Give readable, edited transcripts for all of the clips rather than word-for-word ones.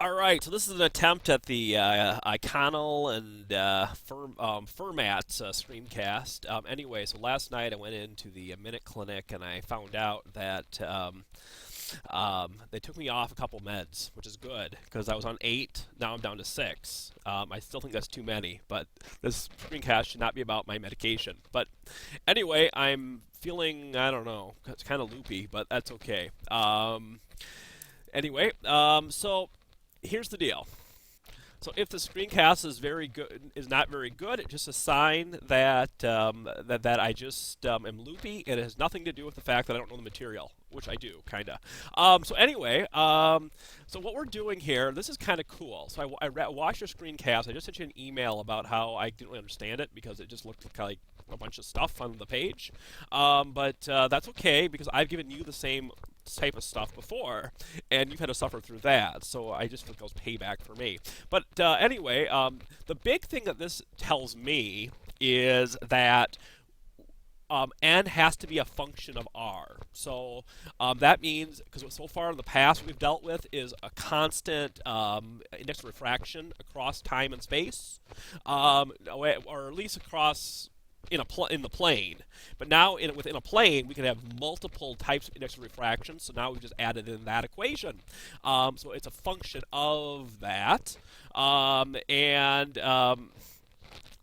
All right, so this is an attempt at the Eikonal and Fermat screencast. Anyway, so last night I went into the Minute Clinic and I found out that they took me off a couple meds, which is good because I was on 8, now I'm down to 6. I still think that's too many, but this screencast should not be about my medication. But anyway, I'm feeling, I don't know, it's kind of loopy, but that's okay. So here's the deal. So if the screencast is not very good, it's just a sign that that I just am loopy, and it has nothing to do with the fact that I don't know the material, which I do, kind of. So what we're doing here, this is kind of cool. So I watched your screencast. I just sent you an email about how I didn't really understand it because it just looked like a bunch of stuff on the page. But that's okay because I've given you the same type of stuff before, and you've had to suffer through that. So I just feel like it was payback for me. But the big thing that this tells me is that n has to be a function of r. So that means, because so far in the past what we've dealt with is a constant index of refraction across time and space, or at least across in the plane. But now within a plane, we can have multiple types of index of refraction. So now we've just added in that equation. So it's a function of that.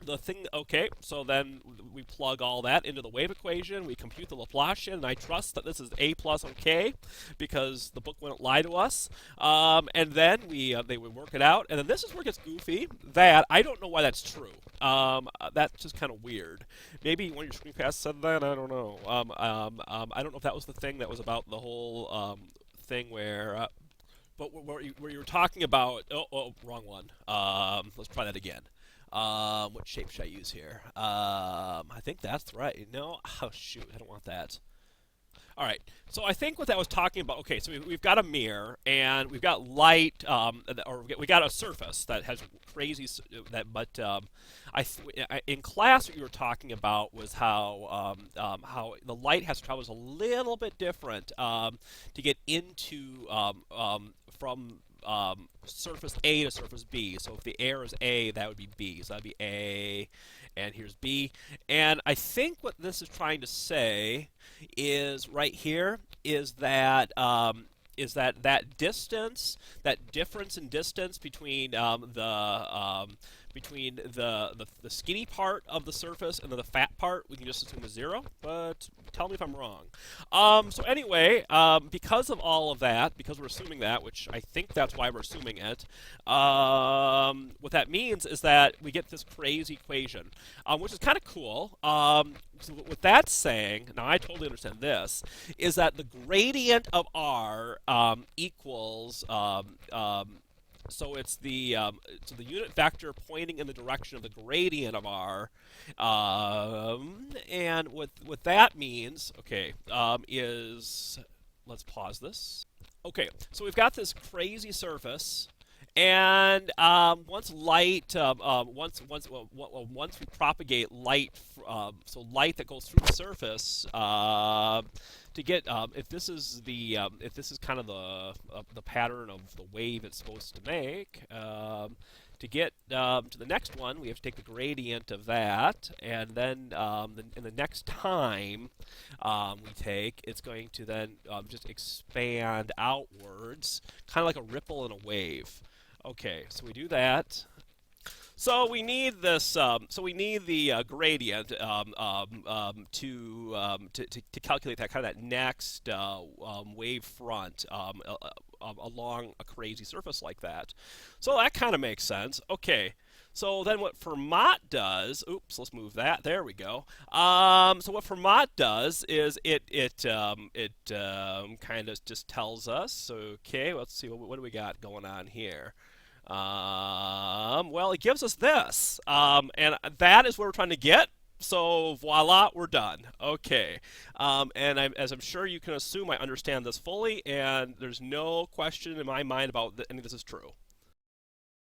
The thing, okay, so then we plug all that into the wave equation, we compute the Laplacian, and I trust that this is A plus OK, because the book wouldn't lie to us. And then they would work it out, and then this is where it gets goofy, that I don't know why that's true. That's just kind of weird. Maybe one of your screencasts said that, I don't know. I don't know if that was the thing that was about the whole thing where you were talking about, wrong one. Let's try that again. What shape should I use here? I think that's right. No, oh shoot, I don't want that. All right. So I think what that was talking about. Okay, so we've got a mirror and we've got light, or we got a surface that has crazy that. But in class, what you were talking about was how the light has to travel a little bit different to get into from surface A to surface B. So if the air is A, that would be B. So that'd be A, and here's B. And I think what this is trying to say is right here is that distance, that difference in distance between the skinny part of the surface and then the fat part, we can just assume is 0. But tell me if I'm wrong. So anyway, because of all of that, because we're assuming that, which I think that's why we're assuming it, what that means is that we get this crazy equation, which is kind of cool. So what that's saying, now I totally understand this, is that the gradient of r equals so it's the unit vector pointing in the direction of the gradient of r, and what that means, okay, is, let's pause this. Okay, so we've got this crazy surface, and once we propagate light, so light that goes through the surface, to get if this is kind of the pattern of the wave it's supposed to make. To get to the next one, we have to take the gradient of that, and then in the next time we take, it's going to then just expand outwards, kind of like a ripple in a wave. Okay, so we do that. So we need this. So we need the gradient to calculate that kind of that next wave front along a crazy surface like that. So that kind of makes sense. Okay. So then what Fermat does, oops, let's move that. There we go. So what Fermat does is it kind of just tells us, okay, let's see, what do we got going on here? Well, it gives us this, and that is what we're trying to get. So voila, we're done. Okay, as I'm sure you can assume, I understand this fully, and there's no question in my mind about any of this is true.